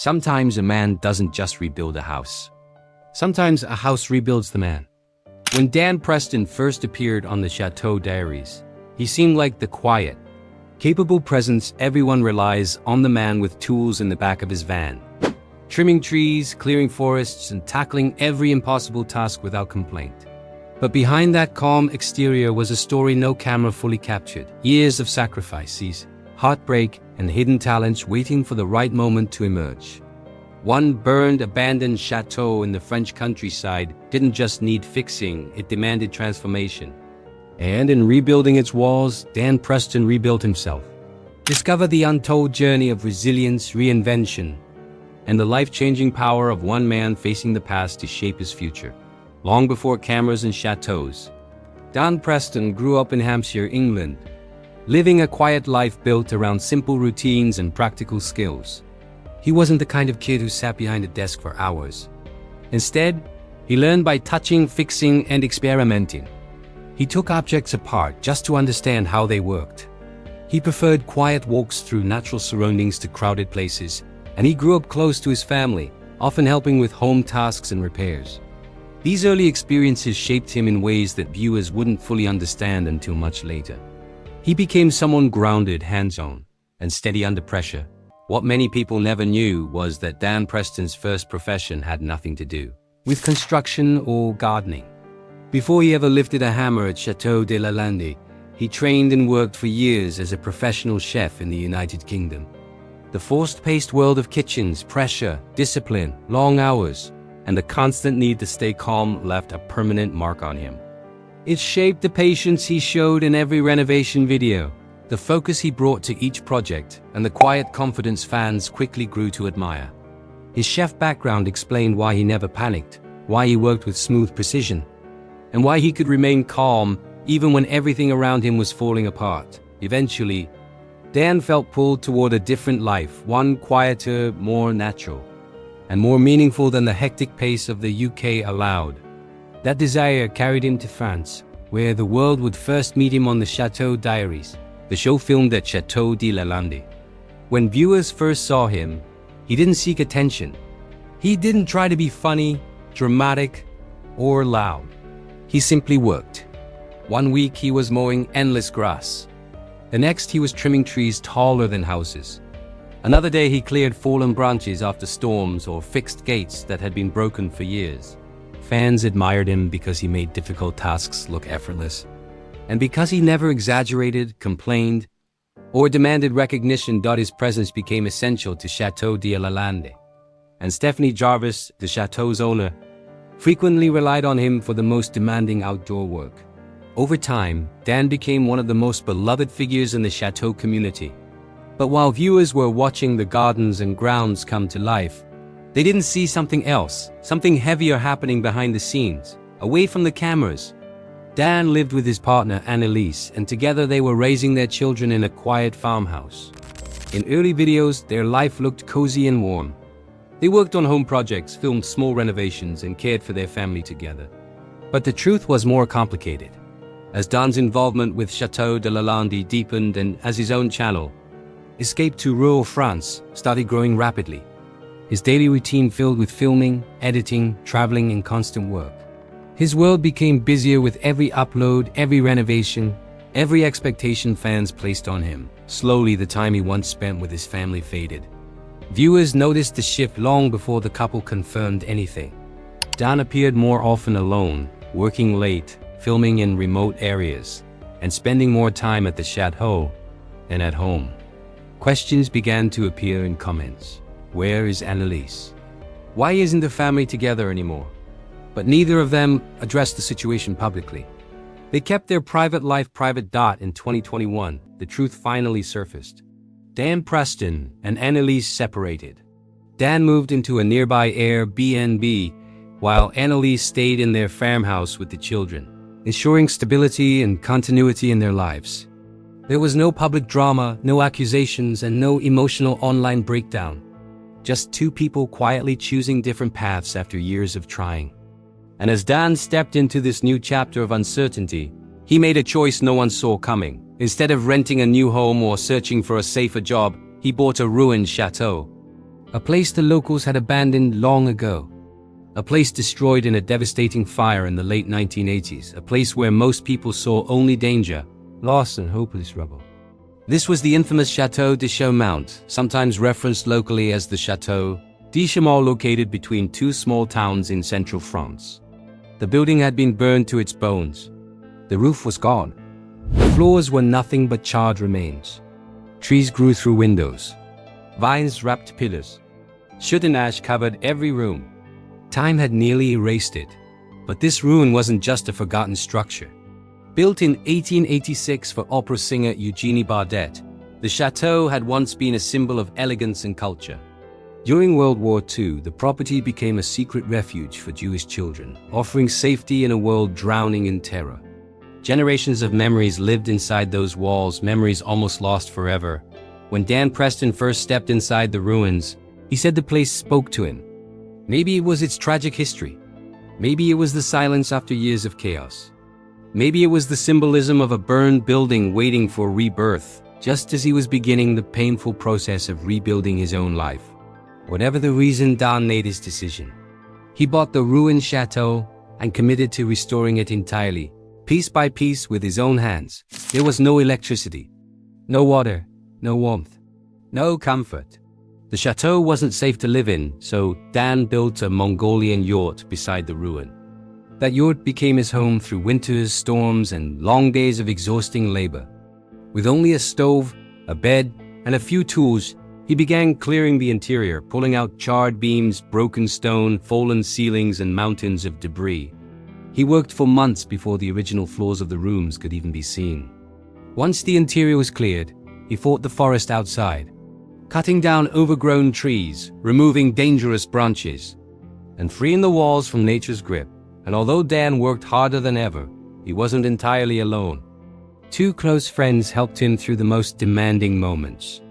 Sometimes a man doesn't just rebuild a house. Sometimes a house rebuilds the man. When Dan Preston first appeared on the Chateau Diaries, he seemed like the quiet, capable presence everyone relies on, the man with tools in the back of his van, trimming trees, clearing forests, and tackling every impossible task without complaint. But behind that calm exterior was a story no camera fully captured. Years of sacrifices, heartbreak, and hidden talents waiting for the right moment to emerge. One burned, abandoned chateau in the French countryside didn't just need fixing, it demanded transformation. And in rebuilding its walls, Dan Preston rebuilt himself. Discover the untold journey of resilience, reinvention, and the life-changing power of one man facing the past to shape his future. Long before cameras and chateaux, Dan Preston grew up in Hampshire, England, living a quiet life built around simple routines and practical skills. He wasn't the kind of kid who sat behind a desk for hours. Instead, he learned by touching, fixing, and experimenting. He took objects apart just to understand how they worked. He preferred quiet walks through natural surroundings to crowded places, and he grew up close to his family, often helping with home tasks and repairs. These early experiences shaped him in ways that viewers wouldn't fully understand until much later. He became someone grounded, hands-on, and steady under pressure. What many people never knew was that Dan Preston's first profession had nothing to do with construction or gardening. Before he ever lifted a hammer at Chateau de Lalande, he trained and worked for years as a professional chef in the United Kingdom. The fast-paced world of kitchens, pressure, discipline, long hours, and the constant need to stay calm left a permanent mark on him. It shaped the patience he showed in every renovation video, the focus he brought to each project, and the quiet confidence fans quickly grew to admire. His chef background explained why he never panicked, why he worked with smooth precision, and why he could remain calm even when everything around him was falling apart. Eventually, Dan felt pulled toward a different life, one quieter, more natural, and more meaningful than the hectic pace of the UK allowed. That desire carried him to France, where the world would first meet him on the Chateau Diaries, the show filmed at Chateau de Lalande. When viewers first saw him, he didn't seek attention. He didn't try to be funny, dramatic, or loud. He simply worked. One week he was mowing endless grass. The next he was trimming trees taller than houses. Another day he cleared fallen branches after storms or fixed gates that had been broken for years. Fans admired him because he made difficult tasks look effortless. And because he never exaggerated, complained, or demanded recognition, his presence became essential to Chateau de Lalande. And Stephanie Jarvis, the chateau's owner, frequently relied on him for the most demanding outdoor work. Over time, Dan became one of the most beloved figures in the chateau community. But while viewers were watching the gardens and grounds come to life, they didn't see something else, something heavier happening behind the scenes, away from the cameras. Dan lived with his partner Annalise, and together they were raising their children in a quiet farmhouse. In early videos, their life looked cozy and warm. They worked on home projects, filmed small renovations, and cared for their family together. But the truth was more complicated. As Dan's involvement with Chateau de Lalande deepened and as his own channel, Escape to Rural France, started growing rapidly. His daily routine filled with filming, editing, traveling, and constant work. His world became busier with every upload, every renovation, every expectation fans placed on him. Slowly, the time he once spent with his family faded. Viewers noticed the shift long before the couple confirmed anything. Dan appeared more often alone, working late, filming in remote areas, and spending more time at the chateau than at home. Questions began to appear in comments. Where is Annalise? Why isn't the family together anymore? But neither of them addressed the situation publicly. They kept their private life private. In 2021, the truth finally surfaced. Dan Preston and Annalise separated. Dan moved into a nearby Airbnb, while Annalise stayed in their farmhouse with the children, ensuring stability and continuity in their lives. There was no public drama, no accusations, and no emotional online breakdown. Just two people quietly choosing different paths after years of trying. And as Dan stepped into this new chapter of uncertainty, he made a choice no one saw coming. Instead of renting a new home or searching for a safer job, he bought a ruined chateau. A place the locals had abandoned long ago. A place destroyed in a devastating fire in the late 1980s. A place where most people saw only danger, loss, and hopeless rubble. This was the infamous Chateau de Chaumont, sometimes referenced locally as the Chateau de Chaumont, located between two small towns in central France. The building had been burned to its bones. The roof was gone. The floors were nothing but charred remains. Trees grew through windows. Vines wrapped pillars. Soot and ash covered every room. Time had nearly erased it. But this ruin wasn't just a forgotten structure. Built in 1886 for opera singer Eugenie Bardet, the chateau had once been a symbol of elegance and culture. During World War II, the property became a secret refuge for Jewish children, offering safety in a world drowning in terror. Generations of memories lived inside those walls, memories almost lost forever. When Dan Preston first stepped inside the ruins, he said the place spoke to him. Maybe it was its tragic history. Maybe it was the silence after years of chaos. Maybe it was the symbolism of a burned building waiting for rebirth, just as he was beginning the painful process of rebuilding his own life. Whatever the reason, Dan made his decision. He bought the ruined chateau and committed to restoring it entirely, piece by piece, with his own hands. There was no electricity, no water, no warmth, no comfort. The chateau wasn't safe to live in, so Dan built a Mongolian yurt beside the ruin. That yurt became his home through winters, storms, and long days of exhausting labor. With only a stove, a bed, and a few tools, he began clearing the interior, pulling out charred beams, broken stone, fallen ceilings, and mountains of debris. He worked for months before the original floors of the rooms could even be seen. Once the interior was cleared, he fought the forest outside, cutting down overgrown trees, removing dangerous branches, and freeing the walls from nature's grip. And although Dan worked harder than ever, he wasn't entirely alone. Two close friends helped him through the most demanding moments.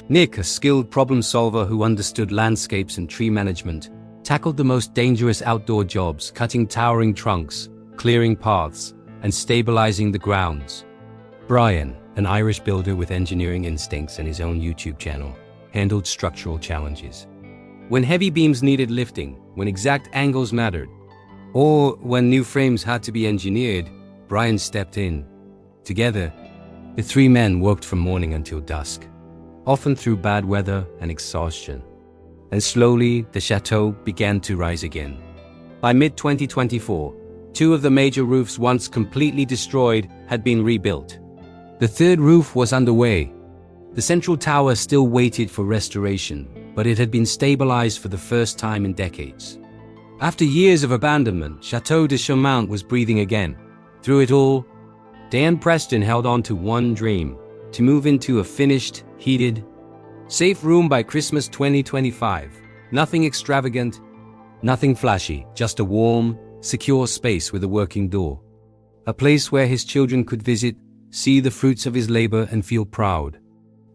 Nick, a skilled problem solver who understood landscapes and tree management, tackled the most dangerous outdoor jobs, cutting towering trunks, clearing paths, and stabilizing the grounds. Brian, an Irish builder with engineering instincts and his own YouTube channel, handled structural challenges. When heavy beams needed lifting, when exact angles mattered, or when new frames had to be engineered, Brian stepped in. Together, the three men worked from morning until dusk, often through bad weather and exhaustion. And slowly, the chateau began to rise again. By mid-2024, two of the major roofs once completely destroyed had been rebuilt. The third roof was underway. The central tower still waited for restoration, but it had been stabilized for the first time in decades. After years of abandonment, Chateau de Chaumont was breathing again. Through it all, Dan Preston held on to one dream: to move into a finished, heated, safe room by Christmas 2025. Nothing extravagant, nothing flashy, just a warm, secure space with a working door. A place where his children could visit, see the fruits of his labor, and feel proud.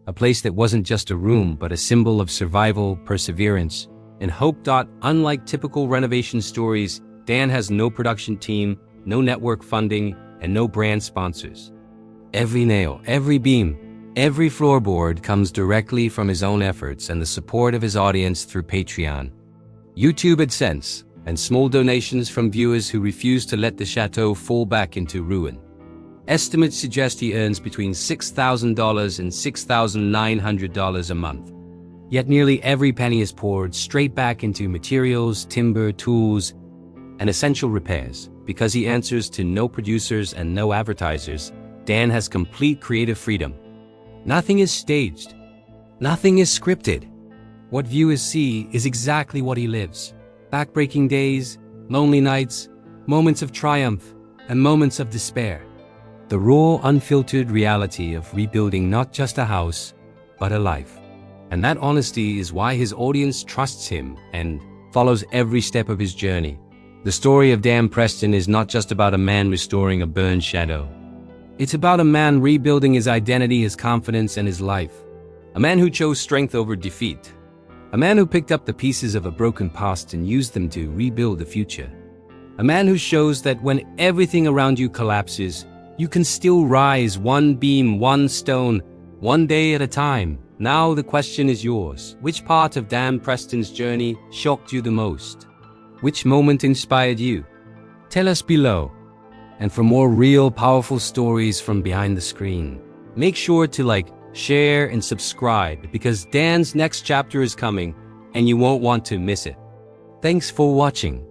A place that wasn't just a room, but a symbol of survival, perseverance, and hope. Unlike typical renovation stories, Dan has no production team, no network funding, and no brand sponsors. Every nail, every beam, every floorboard comes directly from his own efforts and the support of his audience through Patreon, YouTube AdSense, and small donations from viewers who refuse to let the chateau fall back into ruin. Estimates suggest he earns between $6,000 and $6,900 a month. Yet nearly every penny is poured straight back into materials, timber, tools, and essential repairs. Because he answers to no producers and no advertisers, Dan has complete creative freedom. Nothing is staged. Nothing is scripted. What viewers see is exactly what he lives. Backbreaking days, lonely nights, moments of triumph, and moments of despair. The raw, unfiltered reality of rebuilding not just a house, but a life. And that honesty is why his audience trusts him and follows every step of his journey. The story of Dan Preston is not just about a man restoring a burned chateau. It's about a man rebuilding his identity, his confidence, and his life. A man who chose strength over defeat. A man who picked up the pieces of a broken past and used them to rebuild the future. A man who shows that when everything around you collapses, you can still rise one beam, one stone, one day at a time. Now the question is yours. Which part of Dan Preston's journey shocked you the most? Which moment inspired you? Tell us below. And for more real, powerful stories from behind the screen, make sure to like, share, and subscribe because Dan's next chapter is coming and you won't want to miss it. Thanks for watching.